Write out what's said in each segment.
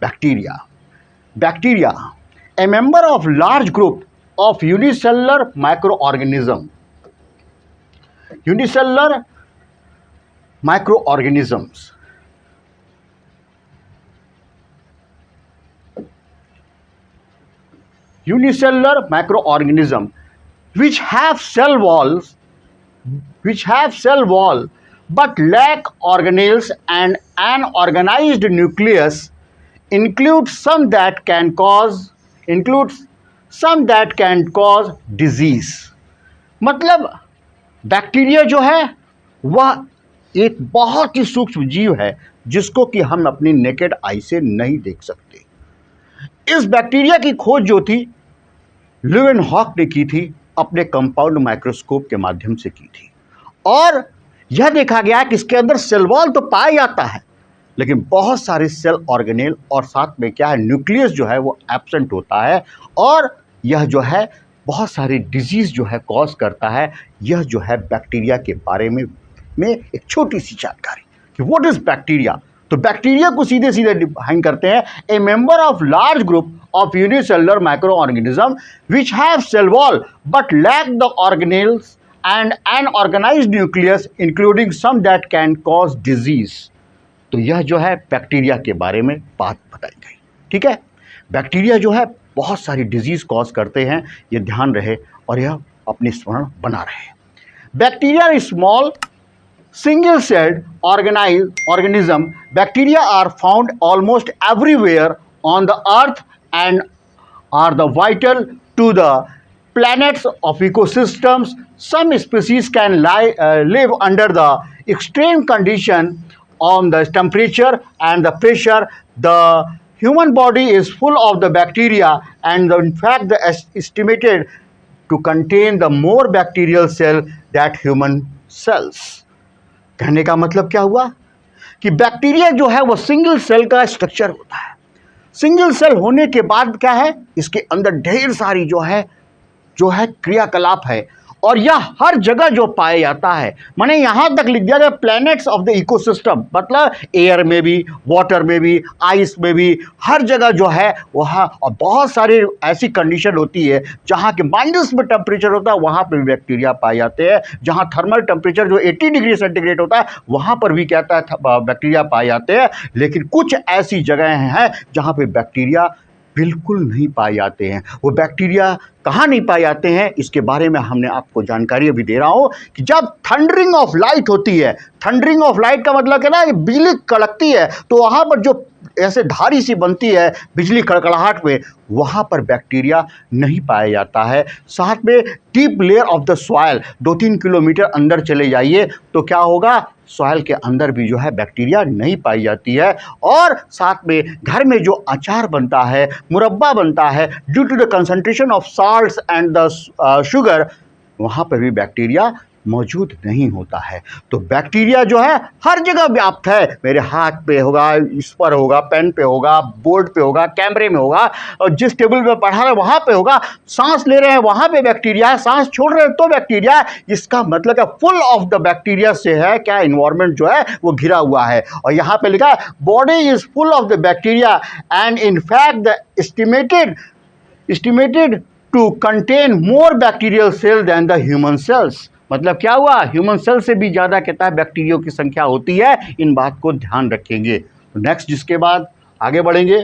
Bacteria. Bacteria, a member of large group of unicellular microorganisms. Unicellular microorganisms. Unicellular microorganisms which have cell walls but lack organelles and an organized nucleus, includes some that can cause disease. मतलब bacteria जो है वह एक बहुत ही सूक्ष्म जीव है जिसको कि हम अपनी नेकेड आई से नहीं देख सकते. इस बैक्टीरिया की खोज जो थी ल्यूवेनहॉक ने की थी, अपने कंपाउंड माइक्रोस्कोप के माध्यम से की थी, और यह देखा गया कि इसके अंदर सेल वॉल तो पाया जाता है लेकिन बहुत सारे सेल ऑर्गेनेल और साथ में क्या है नूक्लियस जो है वो एब्सेंट होता है, और यह जो है बहुत सारी डिजीज जो है कॉज करता है. यह जो है बैक्टीरिया के बारे में एक छोटी सी जानकारी कि व्हाट इज बैक्टीरिया. तो बैक्टीरिया को सीधे सीधे डिफाइन करते हैं a member of large group of unicellular micro organism which have cell wall but lack the organelles and an organized nucleus including some that can cause disease. तो यह जो है बैक्टीरिया के बारे में बात बताई गई. ठीक है, बैक्टीरिया जो है बहुत सारी डिजीज कॉज करते हैं, ये ध्यान रहे और यह अपनी स्मरण बना रहे. Bacteria small single-celled organism. Bacteria are found almost everywhere on the earth and are the vital to the planets of ecosystems. Some species can live under the extreme condition on the temperature and the pressure. The human body is full of the bacteria, and in fact the estimated to contain the more bacterial cell that human cells. कहने का मतलब क्या हुआ कि bacteria जो है वो single cell का स्ट्रक्चर होता है. सिंगल सेल होने के बाद क्या है, इसके अंदर ढेर सारी जो है क्रियाकलाप है, और यह हर जगह जो पाया जाता है. माने यहाँ तक लिख दिया गया प्लैनेट्स ऑफ द इकोसिस्टम, मतलब एयर में भी, वाटर में भी, आइस में भी, हर जगह जो है वहाँ. और बहुत सारी ऐसी कंडीशन होती है जहाँ के माइनस में टेम्परेचर होता है, वहाँ पर भी बैक्टीरिया पाए जाते हैं. जहाँ थर्मल टेम्परेचर जो 80 डिग्री सेंटीग्रेड होता है वहाँ पर भी कहता है बैक्टीरिया पाए जाते हैं. लेकिन कुछ ऐसी जगह हैं जहाँ पर बैक्टीरिया बिल्कुल नहीं पाए जाते हैं. वो बैक्टीरिया कहाँ नहीं पाए जाते हैं इसके बारे में हमने आपको जानकारी अभी दे रहा हूँ कि जब थंडरिंग ऑफ लाइट होती है, थंडरिंग ऑफ लाइट का मतलब क्या ना, बिजली कड़कती है, तो वहाँ पर जो ऐसे धारी सी बनती है बिजली कड़कड़ाहट में, वहाँ पर बैक्टीरिया नहीं पाया जाता है. साथ में deep layer of the soil, 2-3 kilometre अंदर चले जाइए तो क्या होगा, सॉइल के अंदर भी जो है बैक्टीरिया नहीं पाई जाती है. और साथ में घर में जो अचार बनता है, मुरब्बा बनता है, due to the concentration of salts and the sugar, वहाँ पर भी बैक्टीरिया मौजूद नहीं होता है. तो बैक्टीरिया जो है हर जगह व्याप्त है. मेरे हाथ पे होगा, इस पर होगा, पेन पे होगा, बोर्ड पे होगा, कैमरे में होगा, और जिस टेबल पे पढ़ा रहे हैं वहाँ पे होगा. सांस ले रहे हैं वहाँ पे बैक्टीरिया है, सांस छोड़ रहे हैं तो बैक्टीरिया है. इसका मतलब क्या, फुल ऑफ द बैक्टीरिया से है क्या इन्वायरमेंट जो है वो घिरा हुआ है. और यहाँ पे लिखा है body is full of the bacteria and in fact the estimated to contain more bacterial cell than the human cells. मतलब क्या हुआ, ह्यूमन सेल से भी ज़्यादा कहता है बैक्टीरिया की संख्या होती है. इन बात को ध्यान रखेंगे. नेक्स्ट जिसके बाद आगे बढ़ेंगे,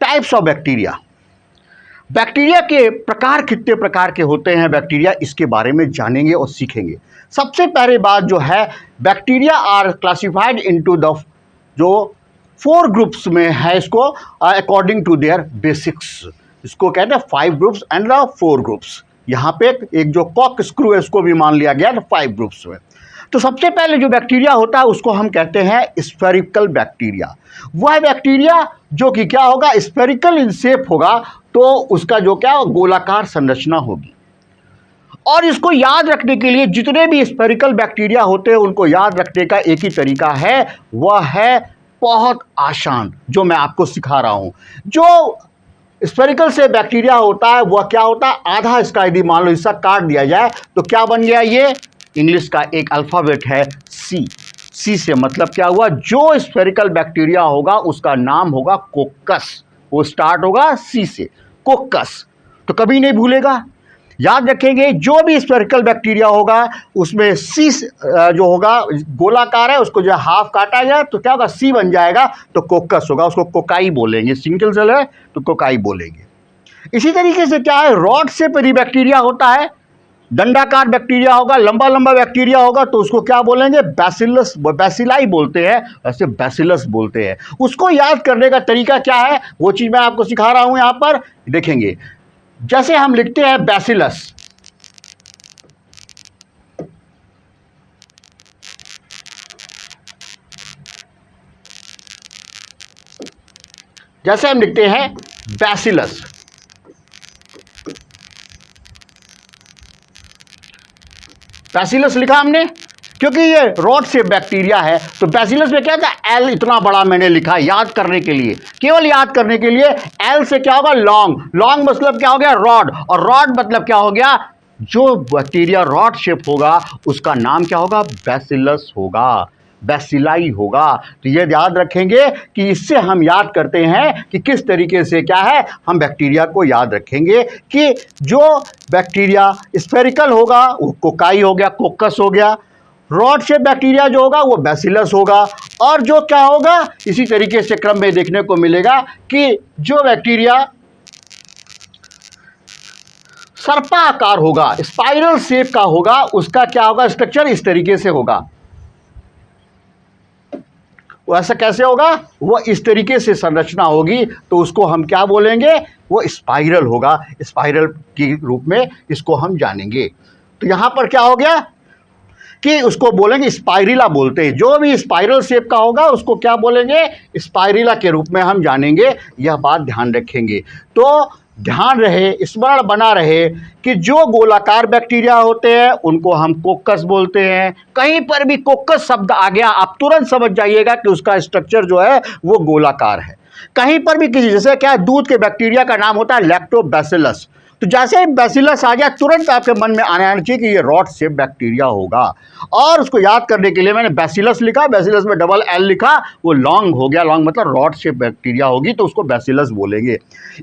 टाइप्स ऑफ बैक्टीरिया. बैक्टीरिया के प्रकार कितने प्रकार के होते हैं बैक्टीरिया, इसके बारे में जानेंगे और सीखेंगे. सबसे पहले बात जो है, bacteria are classified into the जो 4 ग्रुप्स में है, इसको अकॉर्डिंग टू देयर बेसिक्स. इसको कहते हैं 5 ग्रुप्स एंड द 4 ग्रुप्स. यहाँ पे एक जो कॉक स्क्रू है उसको भी मान लिया गया 5 ग्रुप्स में. तो सबसे पहले जो बैक्टीरिया होता है उसको हम कहते हैं स्फेरिकल बैक्टीरिया. वह बैक्टीरिया जो कि क्या होगा, स्फेरिकल इन शेप होगा, तो उसका जो क्या गोलाकार संरचना होगी. और इसको याद रखने के लिए जितने भी स्फेरिकल बैक्टीरिया होते हैं उनको याद रखने का एक ही तरीका है, वह है बहुत आसान, जो मैं आपको सिखा रहा हूँ. जो स्फेरिकल से बैक्टीरिया होता है वह क्या होता है, आधा इसका यदि मान लो हिस्सा काट दिया जाए तो क्या बन गया, ये इंग्लिश का एक अल्फ़ाबेट है C. सी से मतलब क्या हुआ, जो स्फेरिकल बैक्टीरिया होगा उसका नाम होगा कोकस, वो स्टार्ट होगा सी से, कोकस। तो कभी नहीं भूलेगा, याद रखेंगे जो भी स्फेरिकल बैक्टीरिया होगा उसमें सी जो होगा गोलाकार है, उसको जो हाफ काटा जाए तो क्या होगा, सी बन जाएगा, तो कोकस होगा, उसको कोकाई बोलेंगे, सिंगल सेल है तो कोकाई बोलेंगे। इसी तरीके से क्या है, रॉड शेप बैक्टीरिया होता है, दंडाकार बैक्टीरिया होगा, लंबा लंबा बैक्टीरिया होगा तो उसको क्या बोलेंगे, बैसिलस, बैसिलाई बोलते हैं, ऐसे बैसिलस बोलते हैं। उसको याद करने का तरीका क्या है, वो चीज मैं आपको सिखा रहा हूं यहां पर, देखेंगे। जैसे हम लिखते हैं बैसिलस, जैसे हम लिखते हैं बैसिलस, बैसिलस लिखा हमने क्योंकि ये रॉड शेप बैक्टीरिया है, तो बैसिलस में क्या था, एल इतना बड़ा मैंने लिखा याद करने के लिए, केवल याद करने के लिए। एल से क्या होगा, लॉन्ग, लॉन्ग मतलब क्या हो गया, रॉड, और रॉड मतलब क्या हो गया, जो बैक्टीरिया रॉड शेप होगा उसका नाम क्या होगा, बैसिलस होगा, बैसिलाई होगा। तो ये याद रखेंगे कि इससे हम याद करते हैं कि किस तरीके से क्या है, हम बैक्टीरिया को याद रखेंगे कि जो बैक्टीरिया स्फेरिकल होगा वो कोकाई हो गया, कोकस हो गया, रॉड शेप बैक्टीरिया जो होगा वो बैसिलस होगा, और जो क्या होगा इसी तरीके से क्रम में देखने को मिलेगा कि जो बैक्टीरिया सर्पाकार होगा, स्पाइरल शेप का होगा, उसका क्या होगा, स्ट्रक्चर इस तरीके से होगा। वो ऐसा कैसे होगा, वो इस तरीके से संरचना होगी, तो उसको हम क्या बोलेंगे, वो स्पाइरल होगा, स्पाइरल के रूप में इसको हम जानेंगे। तो यहां पर क्या हो गया कि उसको बोलेंगे स्पाइरिला बोलते हैं, जो भी स्पाइरल शेप का होगा उसको क्या बोलेंगे, स्पाइरिला के रूप में हम जानेंगे, यह बात ध्यान रखेंगे। तो ध्यान रहे, स्मरण बना रहे कि जो गोलाकार बैक्टीरिया होते हैं उनको हम कोकस बोलते हैं। कहीं पर भी कोकस शब्द आ गया आप तुरंत समझ जाइएगा कि उसका स्ट्रक्चर जो है वो गोलाकार है। कहीं पर भी किसी, जैसे क्या दूध के बैक्टीरिया का नाम होता है लैक्टोबैसिलस, तो जैसे ही बैसिलस आ गया तुरंत आपके मन में आना चाहिए कि ये रॉड शेप बैक्टीरिया होगा, और उसको याद करने के लिए मैंने बैसिलस लिखा, बैसिलस में डबल एल लिखा, वो लॉन्ग हो गया, लॉन्ग मतलब रॉड शेप बैक्टीरिया होगी तो उसको बैसिलस बोलेंगे।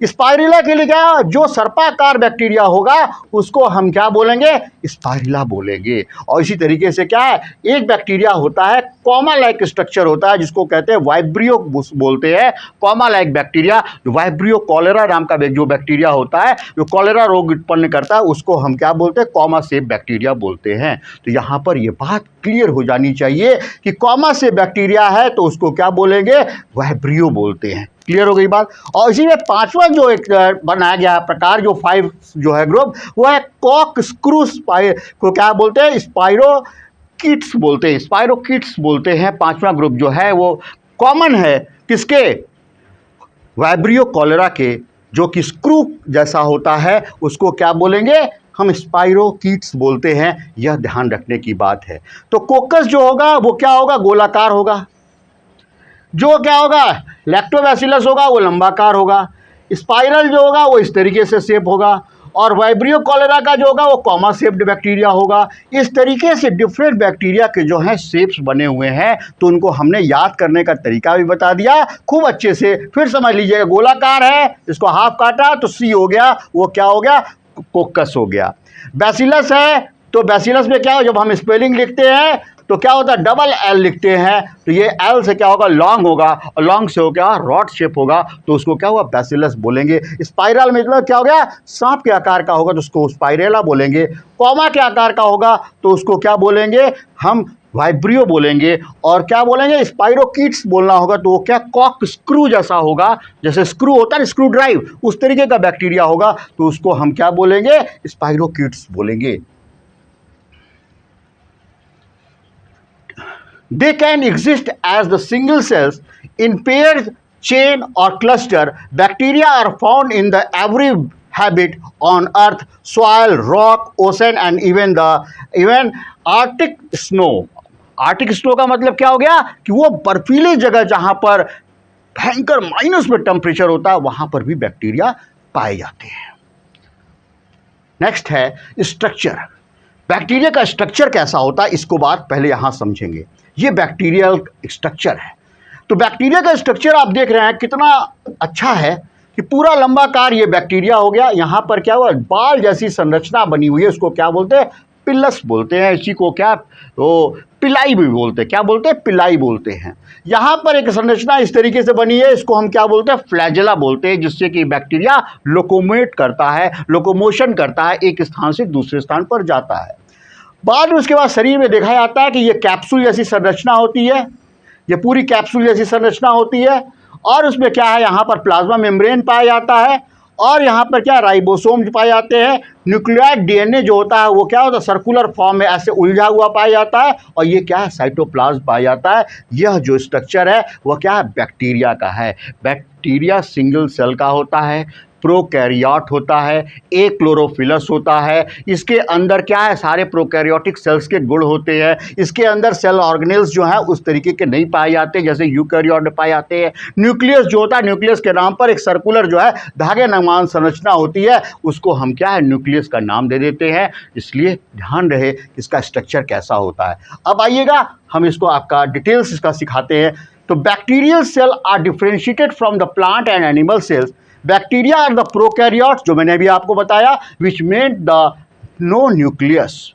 स्पाइरिला के लिए क्या, जो सर्पाकार बैक्टीरिया होगा उसको हम क्या बोलेंगे, स्पाइरिला बोलेंगे। और इसी तरीके से क्या है, एक बैक्टीरिया होता है कॉमा लाइक स्ट्रक्चर होता है जिसको कहते हैं वाइब्रियो बोलते हैं, comma like bacteria. Vibrio cholera नाम का जो बैक्टीरिया होता है, जो कॉलेरा रोग उत्पन्न करता है, उसको हम क्या बोलते हैं, कॉमा शेप बैक्टीरिया बोलते हैं। तो यहाँ पर ये बात क्लियर हो जानी चाहिए कि कॉमा शेप बैक्टीरिया है तो उसको क्या बोलेंगे, वाइब्रियो बोलते हैं। क्लियर हो गई बात। और इसी में पांचवा जो एक बनाया गया प्रकार, जो 5 जो है ग्रुप, वो है कॉक स्क्रू को क्या बोलते हैं, स्पाइरोकिट्स बोलते हैं, स्पाइरोकिट्स बोलते हैं। पांचवा ग्रुप जो है वो कॉमन है किसके, वाइब्रियो कॉलेरा के, जो कि स्क्रू जैसा होता है उसको क्या बोलेंगे, हम स्पाइरोकीट्स बोलते हैं। यह ध्यान रखने की बात है। तो कोकस जो होगा वो क्या होगा, गोलाकार होगा, जो क्या होगा लैक्टोबैसिलस होगा वो लंबाकार होगा, स्पाइरल जो होगा वो इस तरीके से शेप होगा, और वाइब्रियो कॉलेरा का जो होगा वो कॉमा शेप्ड बैक्टीरिया होगा। इस तरीके से डिफरेंट बैक्टीरिया के जो हैं शेप्स बने हुए हैं, तो उनको हमने याद करने का तरीका भी बता दिया खूब अच्छे से। फिर समझ लीजिएगा, गोलाकार है, इसको हाफ काटा तो सी हो गया, वो क्या हो गया, कोकस हो गया। बैसिलस है तो बैसिलस में क्या हो, जब हम स्पेलिंग लिखते हैं तो क्या होता है, डबल एल लिखते हैं, तो ये एल से क्या होगा, लॉन्ग होगा, और लॉन्ग से हो क्या, रॉड शेप होगा, तो उसको क्या हुआ, बैसिलस बोलेंगे। स्पाइरल में मतलब क्या हो गया, सांप के आकार का होगा तो उसको स्पाइरेला बोलेंगे। कॉमा के आकार का होगा तो उसको क्या बोलेंगे, हम वाइब्रियो बोलेंगे। और क्या बोलेंगे, स्पाइरोकीट्स बोलना होगा तो वो क्या, कॉक स्क्रू जैसा होगा, जैसे स्क्रू होता है स्क्रू ड्राइव, उस तरीके का बैक्टीरिया होगा तो उसको हम क्या बोलेंगे, स्पाइरोकीट्स बोलेंगे। They can exist as the single cells in pairs, chain or cluster. Bacteria are found in the every habit on earth, soil, rock, ocean and even Arctic snow. Arctic snow का मतलब क्या हो गया कि वो बर्फीली जगह जहां पर भयंकर माइनस में टेम्परेचर होता है वहां पर भी बैक्टीरिया पाए जाते हैं। नेक्स्ट है स्ट्रक्चर। बैक्टीरिया का स्ट्रक्चर कैसा होता है, इसको बात पहले यहां समझेंगे। ये बैक्टीरियल स्ट्रक्चर है। तो बैक्टीरिया का स्ट्रक्चर आप देख रहे हैं कितना अच्छा है कि पूरा लंबाकार ये बैक्टीरिया हो गया। यहाँ पर क्या हुआ, बाल जैसी संरचना बनी हुई है, उसको क्या बोलते हैं, पिलस बोलते हैं। इसी को क्या तो पिलाई भी बोलते हैं, क्या बोलते हैं, पिलाई बोलते हैं। यहाँ पर एक संरचना इस तरीके से बनी है, इसको हम क्या बोलते हैं, फ्लैजेला बोलते हैं, जिससे कि बैक्टीरिया लोकोमोट करता है, लोकोमोशन करता है, एक स्थान से दूसरे स्थान पर जाता है। बाद में उसके बाद शरीर में देखा जाता है कि ये कैप्सूल जैसी संरचना होती है, ये पूरी कैप्सूल जैसी संरचना होती है, और उसमें क्या है, यहाँ पर प्लाज्मा मेम्ब्रेन पाया जाता है, और यहाँ पर क्या राइबोसोम पाए जाते हैं। न्यूक्लियोटाइड डीएनए जो होता है वो क्या होता है, सर्कुलर फॉर्म में ऐसे उलझा हुआ पाया जाता है, और ये क्या है, साइटोप्लाज्म पाया जाता है। यह जो स्ट्रक्चर है वो क्या है, बैक्टीरिया का है। बैक्टीरिया सिंगल सेल का होता है, प्रोकैरियोट होता है, एक क्लोरोफिलस होता है। इसके अंदर क्या है, सारे प्रोकैरियोटिक सेल्स के गुण होते हैं। इसके अंदर सेल ऑर्गेनेल्स जो है उस तरीके के नहीं पाए जाते जैसे यूकैरियोट में पाए जाते हैं। न्यूक्लियस जो होता है, न्यूक्लियस के नाम पर एक सर्कुलर जो है धागे नमान संरचना होती है, उसको हम क्या है, न्यूक्लियस का नाम दे देते हैं। इसलिए ध्यान रहे इसका स्ट्रक्चर कैसा होता है। अब आइएगा हम इसको आपका डिटेल्स इसका सिखाते हैं। तो bacterial cell are differentiated from the plant and animal cells. Bacteria are the prokaryotes, जो मैंने अभी आपको बताया, which made the no nucleus,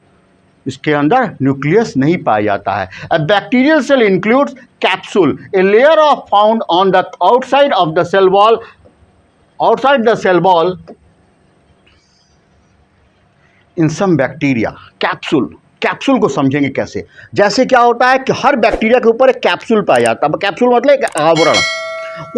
इसके अंदर न्यूक्लियस नहीं पाया जाता है। A bacterial cell includes capsule, a layer of found on the outside of the cell wall, outside the cell wall in some bacteria. Capsule, capsule को समझेंगे कैसे, जैसे क्या होता है कि हर बैक्टीरिया के ऊपर एक कैप्सूल पाया जाता है। कैप्सूल मतलब एक आवरण,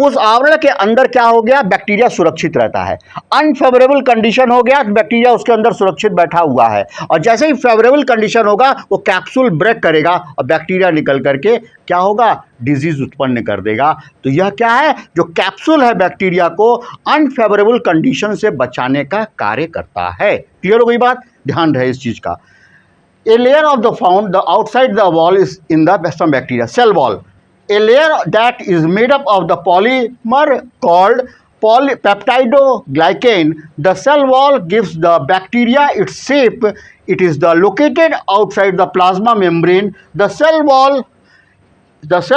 उस आवरण के अंदर क्या हो गया, बैक्टीरिया सुरक्षित रहता है। अनफेवरेबल कंडीशन हो गया तो बैक्टीरिया उसके अंदर सुरक्षित बैठा हुआ है, और जैसे ही फेवरेबल कंडीशन होगा वो कैप्सूल ब्रेक करेगा और बैक्टीरिया निकल करके क्या होगा, डिजीज उत्पन्न कर देगा। तो यह क्या है, जो कैप्सूल है बैक्टीरिया को अनफेवरेबल कंडीशन से बचाने का कार्य करता है। क्लियर हो गई बात, ध्यान रहे इस चीज का। A layer of the found the outside the wall is in the some bacteria cell wall, a layer that is made up of the polymer called polypeptidoglycan. The cell wall gives the bacteria its shape. It is the located outside the plasma membrane. The cell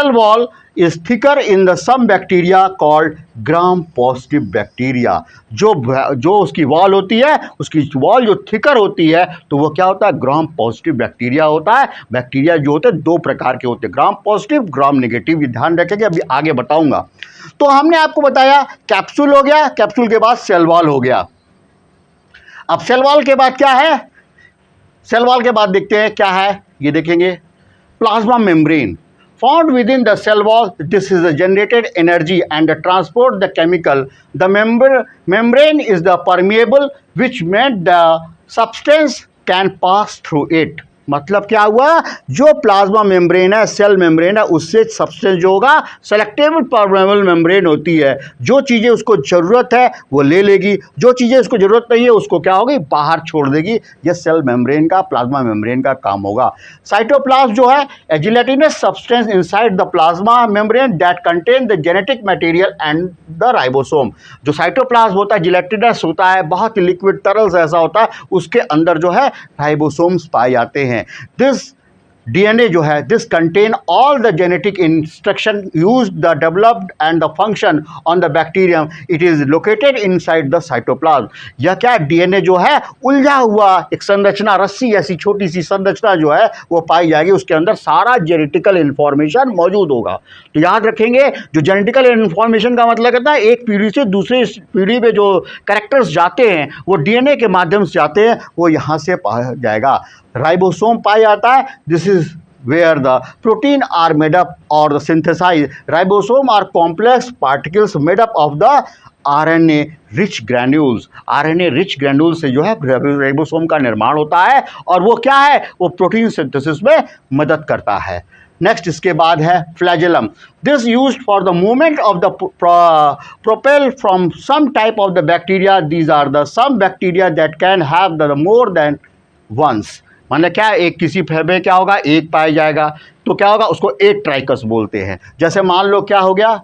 wall is thicker in the some bacteria called gram positive bacteria. जो उसकी wall होती है, उसकी wall जो thicker होती है, तो वो क्या होता है, ग्राम पॉजिटिव बैक्टीरिया होता है। बैक्टीरिया जो होते हैं दो प्रकार के होते हैं, ग्राम पॉजिटिव, ग्राम नेगेटिव। ये ध्यान रखेंगे, अभी आगे बताऊंगा। तो हमने आपको बताया कैप्सूल हो गया, कैप्सूल के बाद सेल वॉल हो गया। अब सेल वॉल के बाद क्या है, सेल वॉल के बाद देखते हैं क्या है, ये देखेंगे plasma membrane found within the cell wall. This is the generated energy and the transport the chemical. The membrane is the permeable, which meant the substance can pass through it. मतलब क्या हुआ, जो प्लाज्मा मेम्ब्रेन है, cell membrane है, उससे substance जो होगा selectable permeable membrane होती है। जो चीज़ें उसको ज़रूरत है वो ले लेगी, जो चीज़ें उसको ज़रूरत नहीं है उसको क्या होगी, बाहर छोड़ देगी। ये सेल मेम्ब्रेन का, प्लाज्मा मेम्ब्रेन का काम होगा। साइटोप्लाज्म जो है a gelatinous substance inside the plasma membrane that contain the genetic material and the ribosome. जो साइटोप्लाज्म होता है जिलेटिनस होता है, बहुत ही लिक्विड तरल जैसा होता है, उसके अंदर जो है राइबोसोम्स पाए जाते हैं। दिस DNA जो है, this contain all the genetic instruction used the developed and the function on the bacterium. It is located inside the cytoplasm. यह क्या है, DNA जो है उलझा हुआ एक संरचना, रस्सी ऐसी छोटी सी संरचना जो है वो पाई जाएगी, उसके अंदर सारा जेनेटिकल इंफॉर्मेशन मौजूद होगा। तो याद रखेंगे, जो जेनेटिकल इंफॉर्मेशन का मतलब कहता है एक पीढ़ी से दूसरी पीढ़ी में जो कैरेक्टर्स जाते हैं वो DNA के माध्यम से जाते हैं, वो यहाँ से पाया जाएगा। राइबोसोम पाया जाता है, this is where the protein are made up or the synthesized. Ribosome are complex particles made up of the RNA rich granules. RNA rich granules से जो है राइबोसोम का निर्माण होता है, और वो क्या है, वो प्रोटीन सिंथेसिस में मदद करता है। नेक्स्ट इसके बाद है flagellum. This used for the movement of the propel from some type of the bacteria. These are the some bacteria that can have the more than ones. मतलब क्या, एक किसी में क्या होगा, एक पाया जाएगा, तो क्या होगा, उसको एक ट्राइकस बोलते हैं। जैसे मान लो क्या हो गया,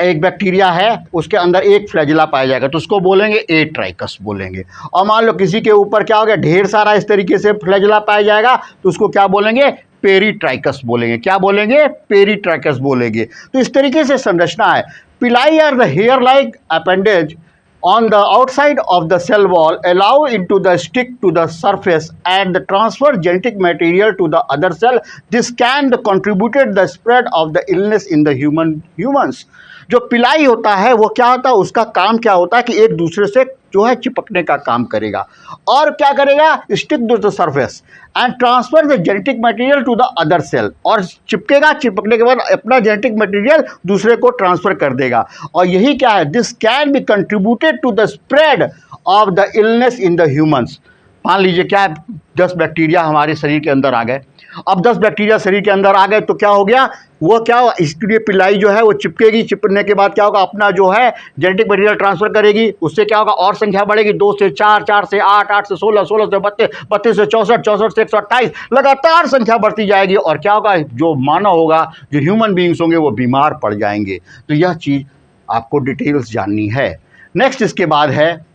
एक बैक्टीरिया है उसके अंदर एक फ्लैजिला पाया जाएगा, तो उसको बोलेंगे ए ट्राइकस बोलेंगे। और मान लो किसी के ऊपर क्या हो गया, ढेर सारा इस तरीके से फ्लैजिला पाया जाएगा, तो उसको क्या बोलेंगे, पेरिट्राइकस बोलेंगे। क्या बोलेंगे? पेरिट्राइकस बोलेंगे। तो इस तरीके से संरचना है। Pili are the hair like appendage on the outside of the cell wall allow into the stick to the surface and transfer genetic material to the other cell. This can contributed the spread of the illness in the humans. जो पिलाई होता है वो क्या होता है, उसका काम क्या होता है कि एक दूसरे से जो है चिपकने का काम करेगा और क्या करेगा, stick to the surface and transfer the genetic material to the other cell, और चिपकेगा, चिपकने के बाद अपना जेनेटिक मटेरियल दूसरे को ट्रांसफर कर देगा। और यही क्या है, this can be contributed to the spread of the illness in the humans. मान लीजिए क्या है, 10 बैक्टीरिया हमारे शरीर के अंदर आ गए। अब 10 बैक्टीरिया शरीर के अंदर आ गए तो क्या हो गया, वो क्या होगा, इसलिए पिलाई जो है वो चिपकेगी, चिपकने के बाद क्या होगा, अपना जो है जेनेटिक मटेरियल ट्रांसफर करेगी। उससे क्या होगा, और संख्या बढ़ेगी, 2 से 4, 4 से 8, 8 से 16, 16 से 32, 32 से 64, 64 से 128, लगातार संख्या बढ़ती जाएगी। और क्या होगा, जो मानव होगा, जो ह्यूमन बीइंग्स होंगे वो बीमार पड़ जाएंगे। तो यह चीज़ आपको डिटेल्स जाननी है। नेक्स्ट इसके बाद है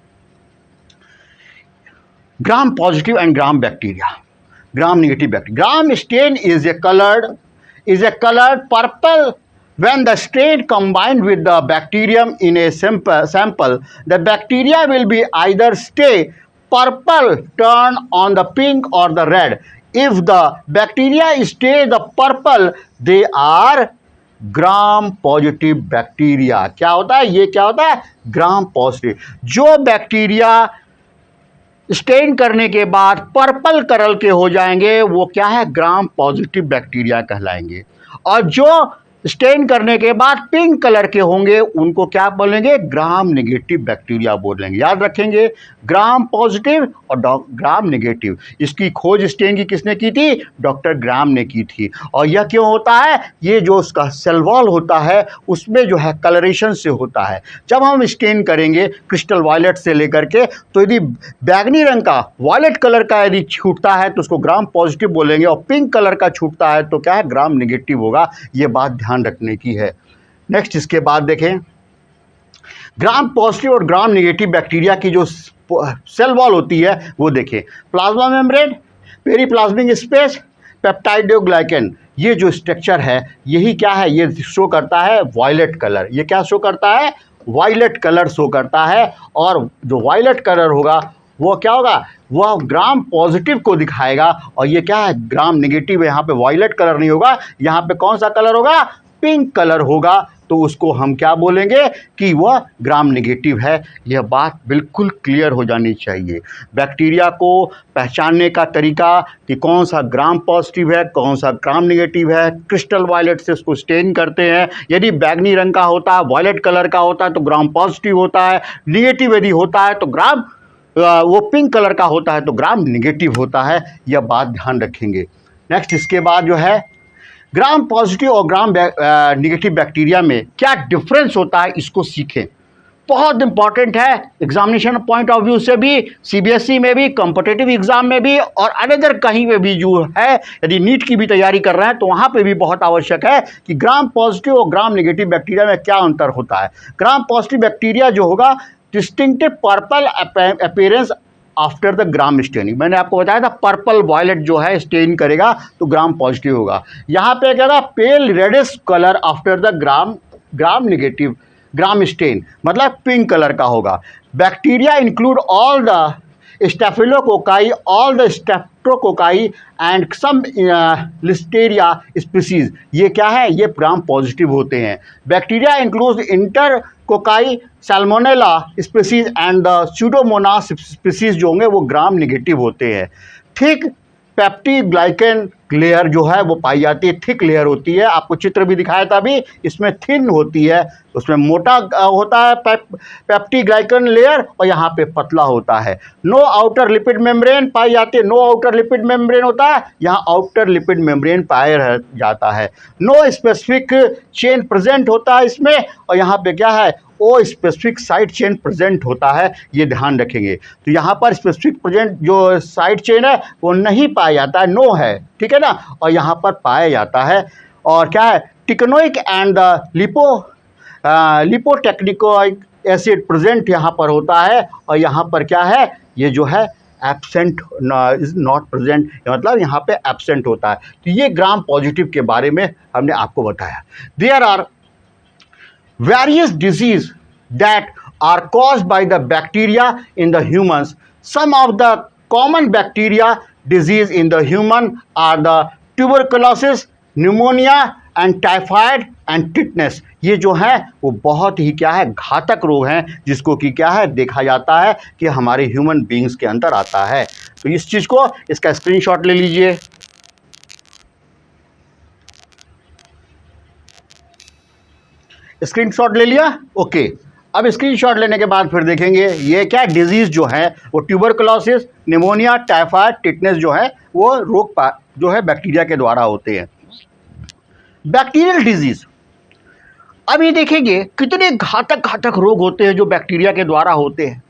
gram positive and gram bacteria, gram negative bacteria. Gram stain is a colored purple when the strain combined with the bacterium in a sample. The bacteria will be either stay purple, turn on the pink or the red. If the bacteria stay the purple, they are gram positive bacteria. क्या होता है, ये क्या होता है, gram positive. जो bacteria stand करने के बाद पर्पल कलर के हो जाएंगे वो क्या है, ग्राम पॉजिटिव बैक्टीरिया कहलाएंगे। और जो स्टेन करने के बाद पिंक कलर के होंगे उनको क्या बोलेंगे, ग्राम नेगेटिव बैक्टीरिया बोलेंगे। याद रखेंगे, ग्राम पॉजिटिव और ग्राम नेगेटिव। इसकी खोज स्टेन की किसने की थी, डॉक्टर ग्राम ने की थी। और यह क्यों होता है, ये जो उसका सेल वॉल होता है उसमें जो है कलरेशन से होता है। जब हम स्टेन करेंगे क्रिस्टल वायलेट से लेकर के, तो यदि बैगनी रंग का वायलेट कलर का यदि छूटता है तो उसको ग्राम पॉजिटिव बोलेंगे, और पिंक कलर का छूटता है तो क्या है, ग्राम नेगेटिव होगा। ये बात ध्यान रखने की है। नेक्स्ट इसके बाद देखें, ग्राम पॉजिटिव और ग्राम नेगेटिव बैक्टीरिया की जो सेल वॉल होती है वो देखें। Plasma membrane, periplasmic space, peptidoglycan, ये जो स्ट्रक्चर है यही क्या है, ये शो करता है वायलेट कलर। ये क्या शो करता है, वायलेट कलर शो करता है। और जो वायलेट कलर होगा वो क्या होगा, वह ग्राम पॉजिटिव को दिखाएगा। और ये क्या है, ग्राम नेगेटिव है। यहाँ पे वायलेट कलर नहीं होगा, यहाँ पे कौन सा कलर होगा, पिंक कलर होगा। तो उसको हम क्या बोलेंगे कि वह ग्राम नेगेटिव है। यह बात बिल्कुल क्लियर हो जानी चाहिए। बैक्टीरिया को पहचानने का तरीका कि कौन सा ग्राम पॉजिटिव है, कौन सा ग्राम नेगेटिव है, क्रिस्टल वायलेट से उसको स्टेन करते हैं। यदि बैगनी रंग का होता है, वायलेट कलर का होता है तो ग्राम पॉजिटिव होता है। नेगेटिव यदि होता है तो ग्राम वो पिंक कलर का होता है तो ग्राम नेगेटिव होता है। यह बात ध्यान रखेंगे। नेक्स्ट इसके बाद जो है, ग्राम पॉजिटिव और ग्राम नेगेटिव बैक्टीरिया में क्या डिफरेंस होता है, इसको सीखें। बहुत इंपॉर्टेंट है, एग्जामिनेशन पॉइंट ऑफ व्यू से भी, सीबीएसई में भी, कॉम्पिटिटिव एग्जाम में भी, और अनदर कहीं पे भी जो है, यदि नीट की भी तैयारी कर रहे हैं तो वहाँ पे भी बहुत आवश्यक है कि ग्राम पॉजिटिव और ग्राम नेगेटिव बैक्टीरिया में क्या अंतर होता है। ग्राम पॉजिटिव बैक्टीरिया जो होगा, distinctive purple appearance after the gram staining. मैंने आपको बताया था पर्पल वायलेट जो है स्टेन करेगा तो ग्राम पॉजिटिव होगा। यहाँ पे क्या होगा, pale reddish colour after the gram negative, gram stain मतलब पिंक कलर का होगा। Bacteria include all the staphylococci, all the streptococci and some listeria species. ये क्या है, ये ग्राम पॉजिटिव होते हैं। Bacteria include enterococci, salmonella species and the pseudomonas species जो होंगे वो ग्राम नेगेटिव होते हैं। थिक पेप्टिग्लाइकन लेयर जो है वो पाई जाती है, थिक लेयर होती है। आपको चित्र भी दिखाया था अभी, इसमें थिन होती है, उसमें मोटा होता है पेप्टिग्लाइकन लेयर, और यहाँ पे पतला होता है। नो आउटर लिपिड मेम्ब्रेन पाई जाती है, नो आउटर लिपिड मेम्ब्रेन होता है, यहाँ आउटर लिपिड मेम्ब्रेन पाया जाता है। नो स्पेसिफिक चेन प्रेजेंट होता है इसमें, और यहाँ पे क्या है, ओ स्पेसिफिक साइड चेन प्रेजेंट होता है। ये ध्यान रखेंगे। तो यहाँ पर स्पेसिफिक प्रेजेंट जो साइड चेन है वो नहीं पाया जाता है, नो है, ठीक है ना, और यहाँ पर पाया जाता है। और क्या है, टिकनोइक एंड लिपोटेक्निकोइक एसिड प्रेजेंट यहाँ पर होता है। और यहाँ पर क्या है, ये जो है एब्सेंट इज नॉट प्रेजेंट, मतलब यहाँ पे एब्सेंट होता है। तो ये ग्राम पॉजिटिव के बारे में हमने आपको बताया। There are various disease that are caused by the bacteria in the humans. Some of the common bacteria disease in the human are the tuberculosis, pneumonia and typhoid and tetanus. ये जो है वो बहुत ही क्या है घातक रोग हैं, जिसको कि क्या है देखा जाता है कि हमारे ह्यूमन बींग्स के अंदर आता है। तो इस चीज़ को, इसका स्क्रीनशॉट ले लीजिए। स्क्रीनशॉट ले लिया, ओके। अब स्क्रीनशॉट लेने के बाद फिर देखेंगे ये क्या डिजीज़ जो है वो ट्यूबरकुलोसिस, निमोनिया, टाइफाइड, टिटनेस जो है वो रोग जो है बैक्टीरिया के द्वारा होते हैं। बैक्टीरियल डिजीज़, अब ये देखेंगे कितने घातक घातक रोग होते हैं जो बैक्टीरिया के द्वारा होते हैं।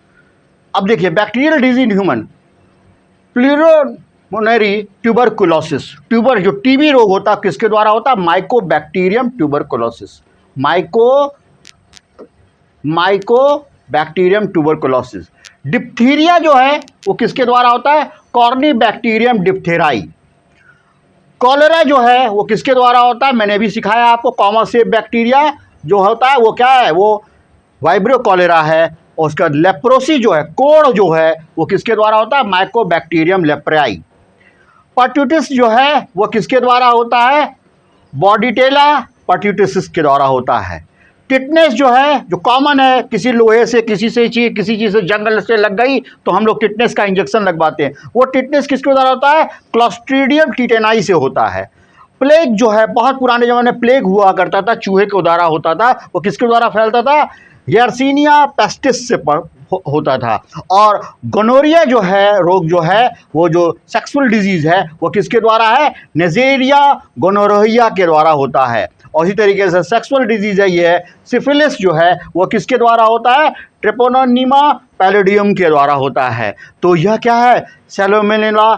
अब देखिए bacterial disease in human, pulmonary tuberculosis, tuber जो टीबी रोग होता है किसके द्वारा होता है? Mycobacterium tuberculosis, mycobacterium tuberculosis. Diphtheria जो है वो किसके द्वारा होता है? कॉर्नीबैक्टीरियम डिप्थेराई। कॉलेरा जो है वो किसके द्वारा होता है? मैंने भी सिखाया आपको, कॉमनसेप बैक्टीरिया जो होता है वो क्या है? वो वाइब्रियो कॉलेरा है। और उसका लेप्रोसी जो है, कोड़ जो है वो किसके द्वारा होता है? Mycobacterium leprae. पर्ट्यूटिस जो है वो किसके द्वारा होता है? बॉडीटेला पर्ट्यूटिसिस के द्वारा होता है। टिटनेस जो है जो कॉमन है, किसी लोहे से किसी चीज़ से जंगल से लग गई तो हम लोग टिटनेस का इंजेक्शन लगवाते हैं, वो टिटनेस किसके द्वारा होता है? क्लॉस्ट्रीडियम टिटेनाई से होता है। प्लेग जो है, बहुत पुराने ज़माने में प्लेग हुआ करता था, चूहे के द्वारा होता था, वो किसके द्वारा फैलता था? यर्सीनिया पेस्टिस से होता था। और गोनोरिया जो है रोग जो है वो जो सेक्सुअल डिजीज़ है वो किसके द्वारा है? नेजेरिया गोनोरिया के द्वारा होता है। और इसी तरीके से सेक्सुअल डिजीज़ है ये सिफिलिस जो है वो किसके द्वारा होता है? ट्रिपोनोनिमा पैलिडियम के द्वारा होता है। तो यह क्या है? सैल्मोनेला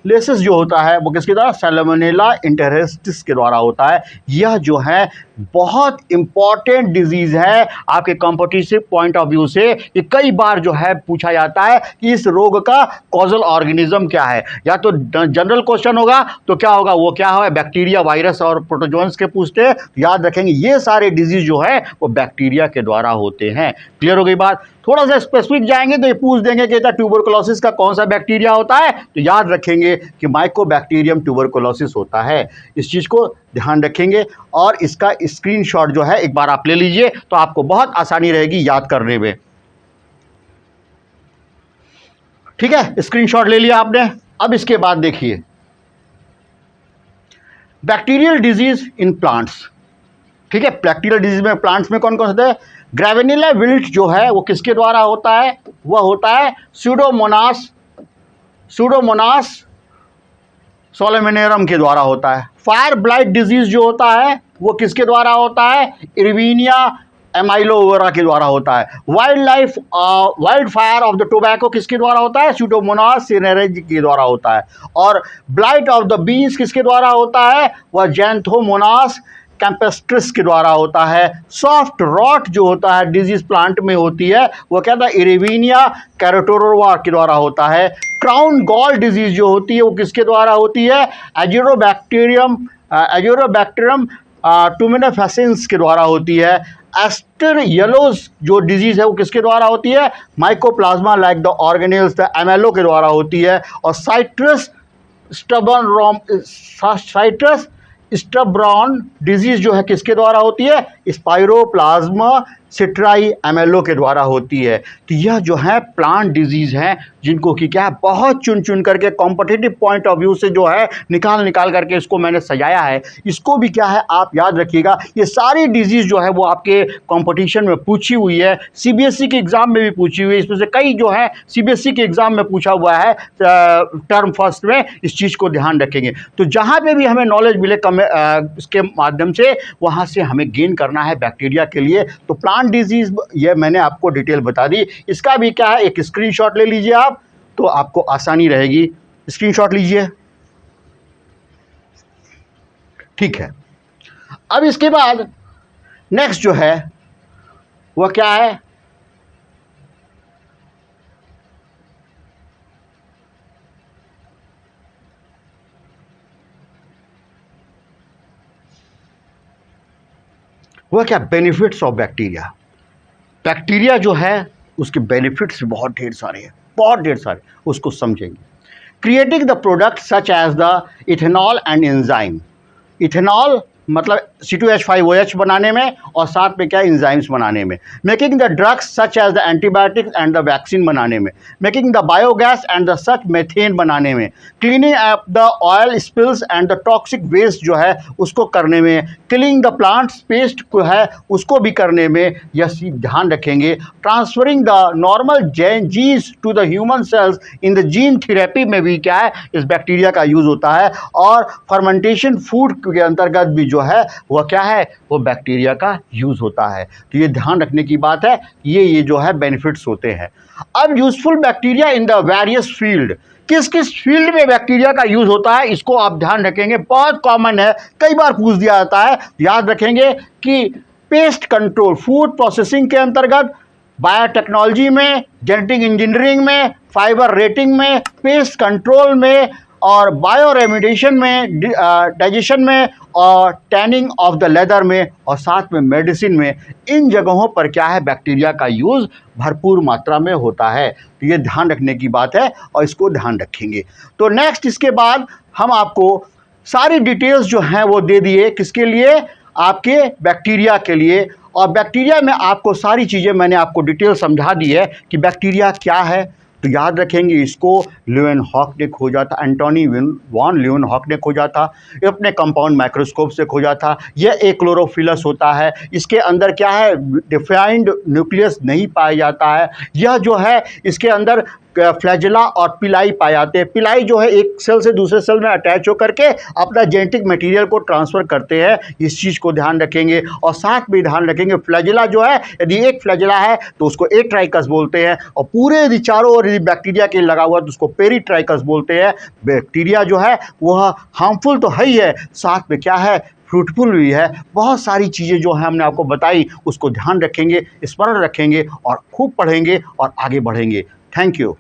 लेसिस जो होता है वो किसके द्वारा? सैल्मोनेला इंटेरिस्टिस के द्वारा होता है। यह जो है बहुत इम्पॉर्टेंट डिजीज़ है आपके कॉम्पिटिटिव पॉइंट ऑफ व्यू से। ये कई बार जो है पूछा जाता है कि इस रोग का कॉजल ऑर्गेनिज्म क्या है। या तो जनरल क्वेश्चन होगा तो क्या होगा? वो क्या है? बैक्टीरिया, वायरस और प्रोटोजोन्स के पूछते हैं। याद रखेंगे ये सारे डिजीज़ जो है वो बैक्टीरिया के द्वारा होते हैं। क्लियर हो गई बात? थोड़ा सा स्पेसिफिक जाएंगे तो ये पूछ देंगे कि ट्यूबरकुलोसिस का कौन सा बैक्टीरिया होता है, तो याद रखेंगे कि माइकोबैक्टीरियम ट्यूबरकुलोसिस होता है। इस चीज़ को ध्यान रखेंगे और इसका स्क्रीनशॉट जो है एक बार आप ले लीजिए तो आपको बहुत आसानी रहेगी याद करने में। ठीक है, स्क्रीनशॉट ले लिया आपने। अब इसके बाद देखिए बैक्टीरियल डिजीज इन प्लांट्स। ठीक है, बैक्टीरियल डिजीज में प्लांट्स में कौन कौन से? ग्रेविनिला विल्ट जो है वो किसके द्वारा होता है? वह होता है सूडोमोनास सोलेमिनेरम के द्वारा होता है। फायर ब्लाइट डिजीज जो होता है वो किसके द्वारा होता है? इरविनिया एमाइलोवेरा के द्वारा होता है। Wild fire of the tobacco किसके द्वारा होता है? सूडोमोनास सिनेरेज के द्वारा होता है। और ब्लाइट ऑफ द बीन्स किसके द्वारा होता है? वह जैंथोमोनास कैम्पेस्ट्रिस के द्वारा होता है। सॉफ्ट रॉट जो होता है डिजीज प्लांट में होती है वो क्या था? इरेविनिया कैरोटोरोवा के द्वारा होता है। क्राउन गॉल डिजीज जो होती है वो किसके द्वारा होती है? एजिरोबैक्टीरियम टुमिनोफेसिन्स के द्वारा होती है। एस्टर येलोज जो डिजीज है वो किसके द्वारा होती है? Mycoplasma like the organelles the MLO के द्वारा होती है। और साइट्रस स्टब्रॉन डिजीज जो है किसके द्वारा होती है? स्पाइरोप्लाज्मा सिट्राई एमएलओ के द्वारा होती है। तो यह जो है प्लांट डिजीज हैं जिनको कि क्या है बहुत चुन चुन करके कॉम्पिटिटिव पॉइंट ऑफ व्यू से जो है निकाल करके इसको मैंने सजाया है। इसको भी क्या है आप याद रखिएगा, ये सारी डिजीज़ जो है वो आपके कंपटीशन में पूछी हुई है, सीबीएसई के एग्ज़ाम में भी पूछी हुई है। इसमें से कई जो है सीबीएसई के एग्ज़ाम में पूछा हुआ है टर्म फर्स्ट में। इस चीज़ को ध्यान रखेंगे। तो जहाँ पे भी हमें नॉलेज मिले इसके माध्यम से वहाँ से हमें गेन करना है बैक्टीरिया के लिए। तो प्लांट डिजीज़ ये मैंने आपको डिटेल बता दी। इसका भी क्या है एक स्क्रीनशॉट ले लीजिए आप, तो आपको आसानी रहेगी। स्क्रीनशॉट लीजिए, ठीक है। अब इसके बाद नेक्स्ट जो है वह क्या है? वह क्या, बेनिफिट्स ऑफ बैक्टीरिया। बैक्टीरिया जो है उसके बेनिफिट्स बहुत ढेर सारे हैं, बहुत ढेर सारे, उसको समझेंगे। Creating the product such as the ethanol and enzyme. Ethanol मतलब C2H5OH बनाने में और साथ में क्या, एंजाइम्स बनाने में। Making the drugs such as the antibiotics and the vaccine बनाने में। Making the biogas and the such methane बनाने में। Cleaning up the oil spills and the toxic waste जो है उसको करने में। किलिंग द प्लांट्स पेस्ट को है उसको भी करने में, यह ध्यान रखेंगे। Transferring the normal genes to the human cells in the gene therapy में भी क्या है, इस बैक्टीरिया का यूज़ होता है। और फर्मेंटेशन फूड के अंतर्गत भी जो है वह क्या है, वो बैक्टीरिया का यूज़ होता है। तो ये ध्यान रखने की बात है, ये जो है बेनिफिट्स होते हैं। अब useful bacteria in the various field, किस किस फील्ड में बैक्टीरिया का यूज़ होता है इसको आप ध्यान रखेंगे, बहुत कॉमन है, कई बार पूछ दिया जाता है। याद रखेंगे कि पेस्ट कंट्रोल, फूड प्रोसेसिंग के अंतर्गत, बायोटेक्नोलॉजी में, जेनेटिक इंजीनियरिंग में, फाइबर रेटिंग में, पेस्ट कंट्रोल में, और बायो रेमिडिएशन में, डाइजेशन में, और टैनिंग ऑफ द लेदर में, और साथ में मेडिसिन में। इन जगहों पर क्या है, बैक्टीरिया का यूज़ भरपूर मात्रा में होता है। तो ये ध्यान रखने की बात है और इसको ध्यान रखेंगे। तो नेक्स्ट इसके बाद हम आपको सारी डिटेल्स जो हैं वो दे दिए, किसके लिए, आपके बैक्टीरिया के लिए। और बैक्टीरिया में आपको सारी चीज़ें मैंने आपको डिटेल समझा दी है कि बैक्टीरिया क्या है। तो याद रखेंगे, इसको ल्यूवेनहॉक ने खोजा था, एंटोनी वॉन ल्यूवेनहॉक ने खोजा था। ये अपने कंपाउंड माइक्रोस्कोप से खोजा था। यह एक क्लोरोफिलस होता है, इसके अंदर क्या है, डिफाइंड न्यूक्लियस नहीं पाया जाता है। यह जो है इसके अंदर फ्लैजेला और पिलाई पाए जाते हैं। पिलाई जो है एक सेल से दूसरे सेल में अटैच होकर के अपना जेनेटिक मटेरियल को ट्रांसफ़र करते हैं, इस चीज़ को ध्यान रखेंगे। और साथ में ध्यान रखेंगे फ्लैजेला जो है, यदि एक फ्लैजेला है तो उसको एट्राइकस बोलते हैं, और पूरे यदि चारों ओर यदि बैक्टीरिया के लगा हुआ तो उसको पेरीट्राइकस बोलते हैं। बैक्टीरिया जो है वह हार्मफुल तो है ही है, साथ में क्या है, फ्रूटफुल भी है। बहुत सारी चीज़ें जो है हमने आपको बताई, उसको ध्यान रखेंगे, स्मरण रखेंगे और खूब पढ़ेंगे और आगे बढ़ेंगे। Thank you.